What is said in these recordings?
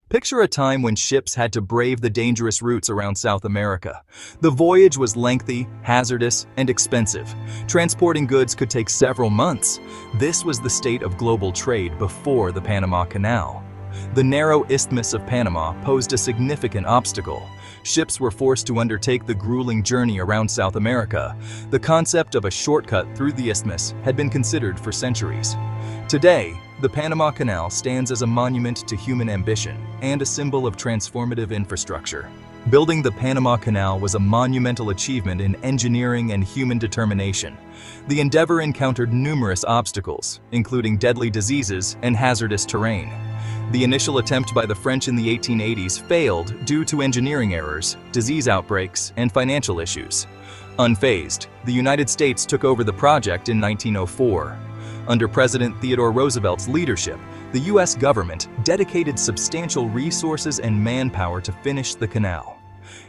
Picture a time when ships had to brave the dangerous routes around South America. The voyage was lengthy, hazardous, and expensive. Transporting goods could take several months. This was the state of global trade before the Panama Canal. The narrow Isthmus of Panama posed a significant obstacle. Ships were forced to undertake the grueling journey around South America. The concept of a shortcut through the isthmus had been considered for centuries. Today, the Panama Canal stands as a monument to human ambition and a symbol of transformative infrastructure. Building the Panama Canal was a monumental achievement in engineering and human determination. The endeavor encountered numerous obstacles, including deadly diseases and hazardous terrain. The initial attempt by the French in the 1880s failed due to engineering errors, disease outbreaks, and financial issues. Unfazed, the United States took over the project in 1904. Under President Theodore Roosevelt's leadership, the U.S. government dedicated substantial resources and manpower to finish the canal.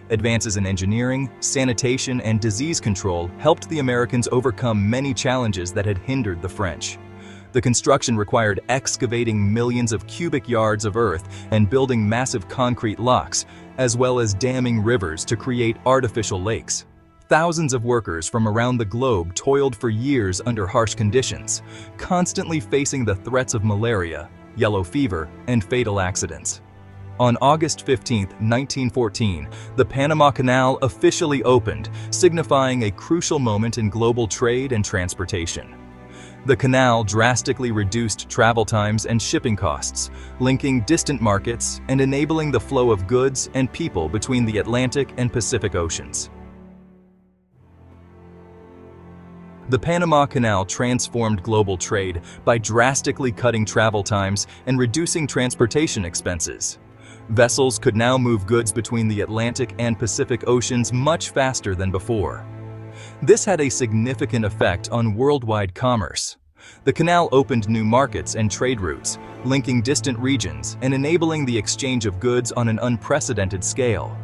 Advances in engineering, sanitation, and disease control helped the Americans overcome many challenges that had hindered the French. The construction required excavating millions of cubic yards of earth and building massive concrete locks, as well as damming rivers to create artificial lakes. Thousands of workers from around the globe toiled for years under harsh conditions, constantly facing the threats of malaria, yellow fever, and fatal accidents. On August 15, 1914, the Panama Canal officially opened, signifying a crucial moment in global trade and transportation. The canal drastically reduced travel times and shipping costs, linking distant markets and enabling the flow of goods and people between the Atlantic and Pacific Oceans. The Panama Canal transformed global trade by drastically cutting travel times and reducing transportation expenses. Vessels could now move goods between the Atlantic and Pacific Oceans much faster than before. This had a significant effect on worldwide commerce. The canal opened new markets and trade routes, linking distant regions and enabling the exchange of goods on an unprecedented scale.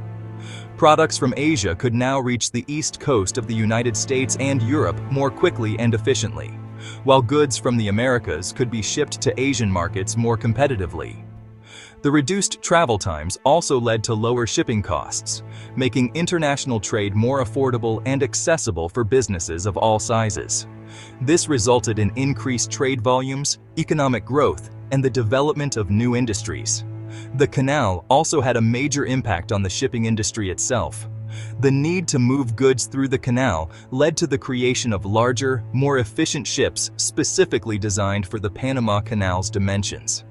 Products from Asia could now reach the east coast of the United States and Europe more quickly and efficiently, while goods from the Americas could be shipped to Asian markets more competitively. The reduced travel times also led to lower shipping costs, making international trade more affordable and accessible for businesses of all sizes. This resulted in increased trade volumes, economic growth, and the development of new industries. The canal also had a major impact on the shipping industry itself. The need to move goods through the canal led to the creation of larger, more efficient ships specifically designed for the Panama Canal's dimensions.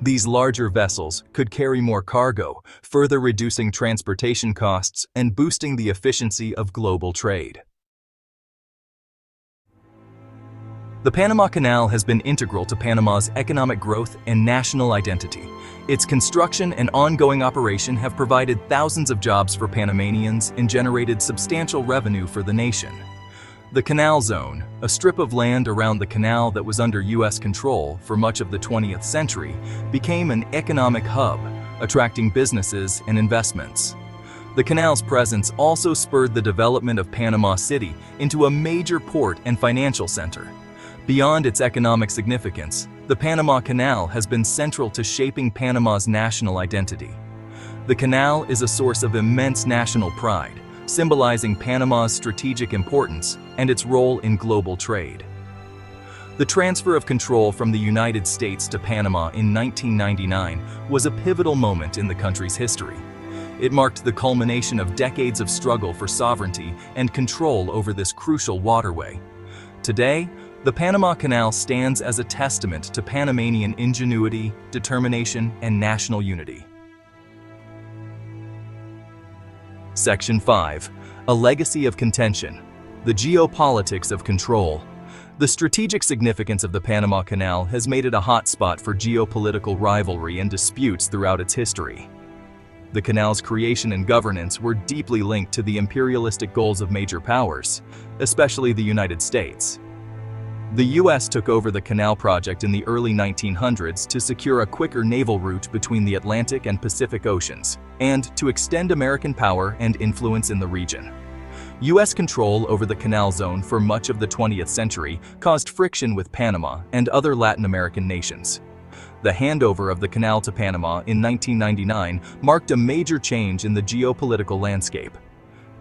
These larger vessels could carry more cargo, further reducing transportation costs and boosting the efficiency of global trade. The Panama Canal has been integral to Panama's economic growth and national identity. Its construction and ongoing operation have provided thousands of jobs for Panamanians and generated substantial revenue for the nation. The Canal Zone, a strip of land around the canal that was under U.S. control for much of the 20th century, became an economic hub, attracting businesses and investments. The canal's presence also spurred the development of Panama City into a major port and financial center. Beyond its economic significance, the Panama Canal has been central to shaping Panama's national identity. The canal is a source of immense national pride, symbolizing Panama's strategic importance and its role in global trade. The transfer of control from the United States to Panama in 1999 was a pivotal moment in the country's history. It marked the culmination of decades of struggle for sovereignty and control over this crucial waterway. Today, the Panama Canal stands as a testament to Panamanian ingenuity, determination, and national unity. Section 5. A legacy of contention. The geopolitics of control. The strategic significance of the Panama Canal has made it a hotspot for geopolitical rivalry and disputes throughout its history. The canal's creation and governance were deeply linked to the imperialistic goals of major powers, especially the United States. The U.S. took over the canal project in the early 1900s to secure a quicker naval route between the Atlantic and Pacific Oceans, and to extend American power and influence in the region. U.S. control over the Canal Zone for much of the 20th century caused friction with Panama and other Latin American nations. The handover of the canal to Panama in 1999 marked a major change in the geopolitical landscape.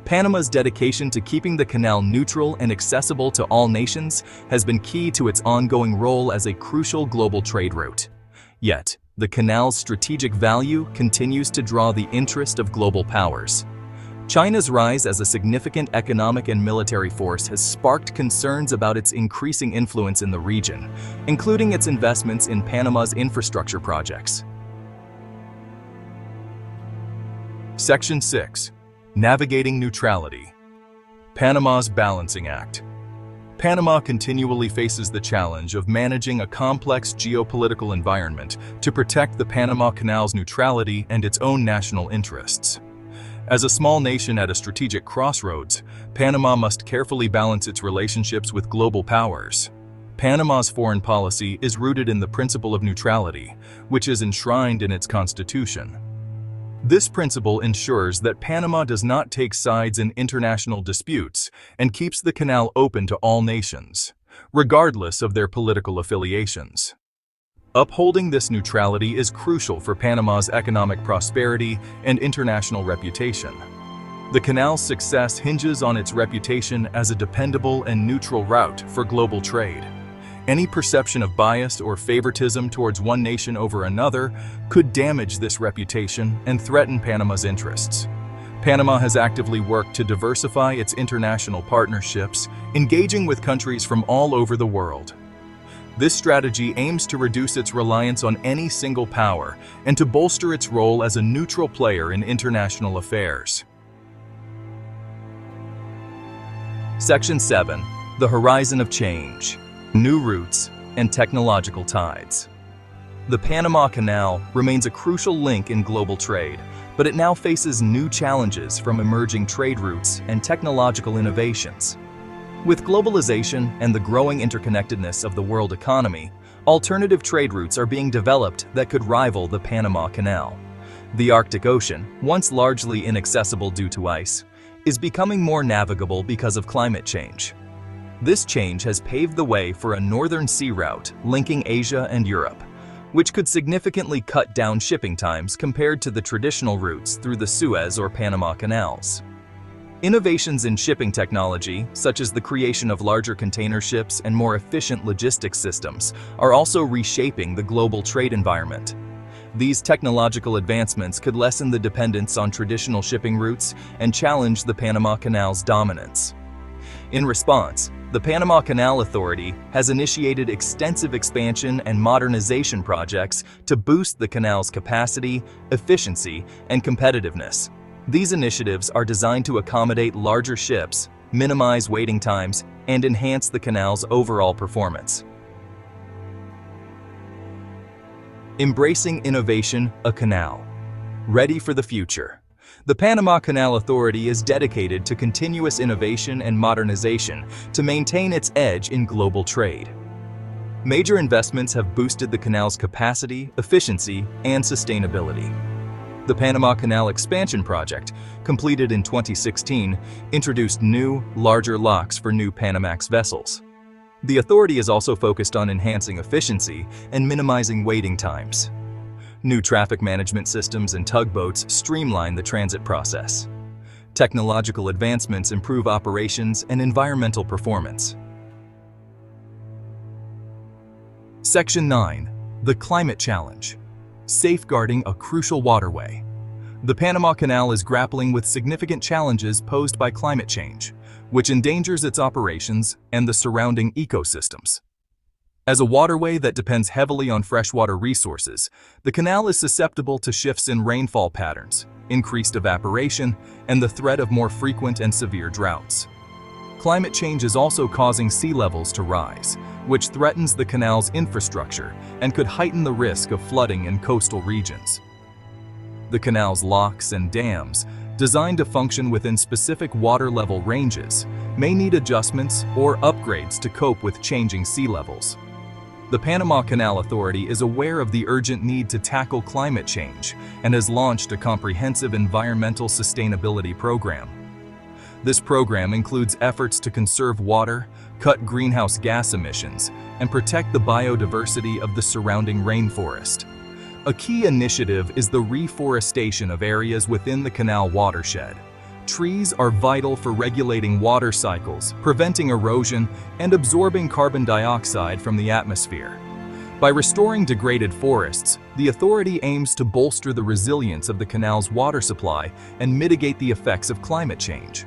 Panama's dedication to keeping the canal neutral and accessible to all nations has been key to its ongoing role as a crucial global trade route. Yet, the canal's strategic value continues to draw the interest of global powers. China's rise as a significant economic and military force has sparked concerns about its increasing influence in the region, including its investments in Panama's infrastructure projects. Section 6. Navigating neutrality. Panama's balancing act. Panama continually faces the challenge of managing a complex geopolitical environment to protect the Panama Canal's neutrality and its own national interests. As a small nation at a strategic crossroads, Panama must carefully balance its relationships with global powers. Panama's foreign policy is rooted in the principle of neutrality, which is enshrined in its constitution. This principle ensures that Panama does not take sides in international disputes and keeps the canal open to all nations, regardless of their political affiliations. Upholding this neutrality is crucial for Panama's economic prosperity and international reputation. The canal's success hinges on its reputation as a dependable and neutral route for global trade. Any perception of bias or favoritism towards one nation over another could damage this reputation and threaten Panama's interests. Panama has actively worked to diversify its international partnerships, engaging with countries from all over the world. This strategy aims to reduce its reliance on any single power and to bolster its role as a neutral player in international affairs. Section 7. The horizon of change. New routes and technological tides. The Panama Canal remains a crucial link in global trade, but it now faces new challenges from emerging trade routes and technological innovations. With globalization and the growing interconnectedness of the world economy, alternative trade routes are being developed that could rival the Panama Canal. The Arctic Ocean, once largely inaccessible due to ice, is becoming more navigable because of climate change. This change has paved the way for a northern sea route linking Asia and Europe, which could significantly cut down shipping times compared to the traditional routes through the Suez or Panama Canals. Innovations in shipping technology, such as the creation of larger container ships and more efficient logistics systems, are also reshaping the global trade environment. These technological advancements could lessen the dependence on traditional shipping routes and challenge the Panama Canal's dominance. In response, the Panama Canal Authority has initiated extensive expansion and modernization projects to boost the canal's capacity, efficiency, and competitiveness. These initiatives are designed to accommodate larger ships, minimize waiting times, and enhance the canal's overall performance. Embracing innovation, a canal. Ready for the future. The Panama Canal Authority is dedicated to continuous innovation and modernization to maintain its edge in global trade. Major investments have boosted the canal's capacity, efficiency, and sustainability. The Panama Canal Expansion Project, completed in 2016, introduced new, larger locks for new Panamax vessels. The authority is also focused on enhancing efficiency and minimizing waiting times. New traffic management systems and tugboats streamline the transit process. Technological advancements improve operations and environmental performance. Section 9. The Climate Challenge. Safeguarding a crucial waterway. The Panama Canal is grappling with significant challenges posed by climate change, which endangers its operations and the surrounding ecosystems. As a waterway that depends heavily on freshwater resources, the canal is susceptible to shifts in rainfall patterns, increased evaporation, and the threat of more frequent and severe droughts. Climate change is also causing sea levels to rise, which threatens the canal's infrastructure and could heighten the risk of flooding in coastal regions. The canal's locks and dams, designed to function within specific water level ranges, may need adjustments or upgrades to cope with changing sea levels. The Panama Canal Authority is aware of the urgent need to tackle climate change and has launched a comprehensive environmental sustainability program. This program includes efforts to conserve water, cut greenhouse gas emissions, and protect the biodiversity of the surrounding rainforest. A key initiative is the reforestation of areas within the canal watershed. Trees are vital for regulating water cycles, preventing erosion, and absorbing carbon dioxide from the atmosphere. By restoring degraded forests, the authority aims to bolster the resilience of the canal's water supply and mitigate the effects of climate change.